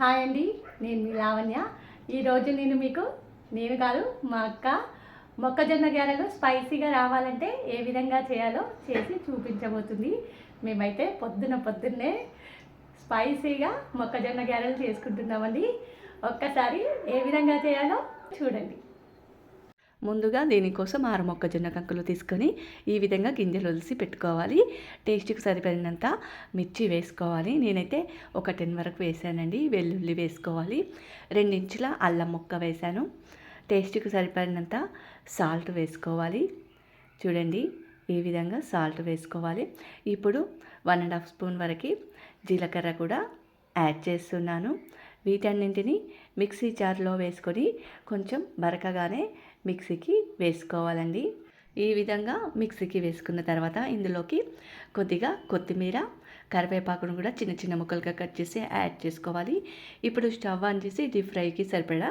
Hi అండి, నేను మీ లావణ్య. ఈరోజు నేను కాదు మా అక్క మొక్కజొన్న గారెలు స్పైసీగా రావాలంటే ఏ విధంగా చేయాలో చేసి చూపించబోతుంది. మేమైతే పొద్దున్నే స్పైసీగా మొక్కజొన్న గారెలు చేసుకుంటున్నామండి. ఒక్కసారి ఏ విధంగా చేయాలో చూడండి. ముందుగా దీనికోసం 6 మొక్కజొన్న కంకులు తీసుకొని ఈ విధంగా గింజలు ఒలిసి పెట్టుకోవాలి. టేస్ట్కి సరిపడినంత మిర్చి వేసుకోవాలి. నేనైతే ఒక 10 వరకు వేసానండి. వెల్లుల్లి వేసుకోవాలి. 2 ఇంచుల అల్లం ముక్క వేసాను. టేస్ట్కి సరిపడినంత సాల్ట్ వేసుకోవాలి. చూడండి, ఈ విధంగా సాల్ట్ వేసుకోవాలి. ఇప్పుడు 1.5 స్పూన్ వరకు జీలకర్ర కూడా యాడ్ చేస్తున్నాను. వీటన్నింటినీ మిక్సీ జార్లో వేసుకొని కొంచెం బరకగానే మిక్సీకి వేసుకోవాలండి. ఈ విధంగా మిక్సీకి వేసుకున్న తర్వాత ఇందులోకి కొద్దిగా కొత్తిమీర, కరివేపాకును కూడా చిన్న చిన్న ముక్కలుగా కట్ చేసి యాడ్ చేసుకోవాలి. ఇప్పుడు స్టవ్ ఆన్ చేసి డీప్ ఫ్రైకి సరిపడా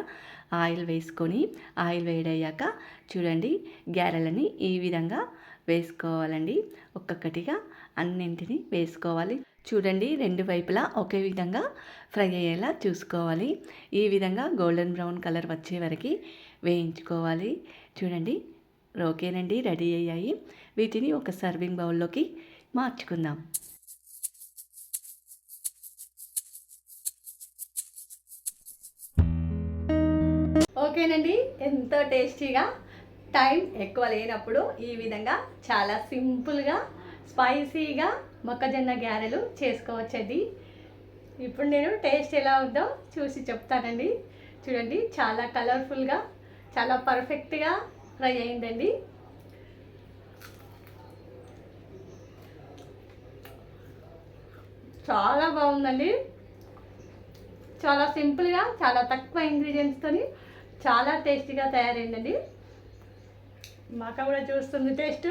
ఆయిల్ వేసుకొని ఆయిల్ వేడయ్యాక చూడండి, గారెలని ఈ విధంగా వేసుకోవాలండి. ఒక్కొక్కటిగా అన్నింటినీ వేసుకోవాలి. చూడండి, 2 వైపులా ఒకే విధంగా ఫ్రై అయ్యేలా చూసుకోవాలి. ఈ విధంగా గోల్డెన్ బ్రౌన్ కలర్ వచ్చే వరకు వేయించుకోవాలి. చూడండి, ఓకేనండి, రెడీ అయ్యాయి. వీటిని ఒక సర్వింగ్ బౌల్లోకి మార్చుకుందాం. ఓకేనండి, ఎంతో టేస్టీగా టైం ఎక్కువ లేనప్పుడు ఈ విధంగా చాలా సింపుల్గా స్పైసీగా మొక్కజొన్న గారెలు చేసుకోవచ్చండి. ఇప్పుడు నేను టేస్ట్ ఎలా ఉందో చూసి చెప్తానండి. చూడండి, చాలా కలర్ఫుల్గా చాలా పర్ఫెక్ట్గా ఫ్రై అయిందండి. చాలా బాగుందండి. చాలా సింపుల్గా చాలా తక్కువ ఇంగ్రీడియంట్స్తో చాలా టేస్టీగా తయారైందండి. మాక కూడా చూస్తుంది టేస్ట్.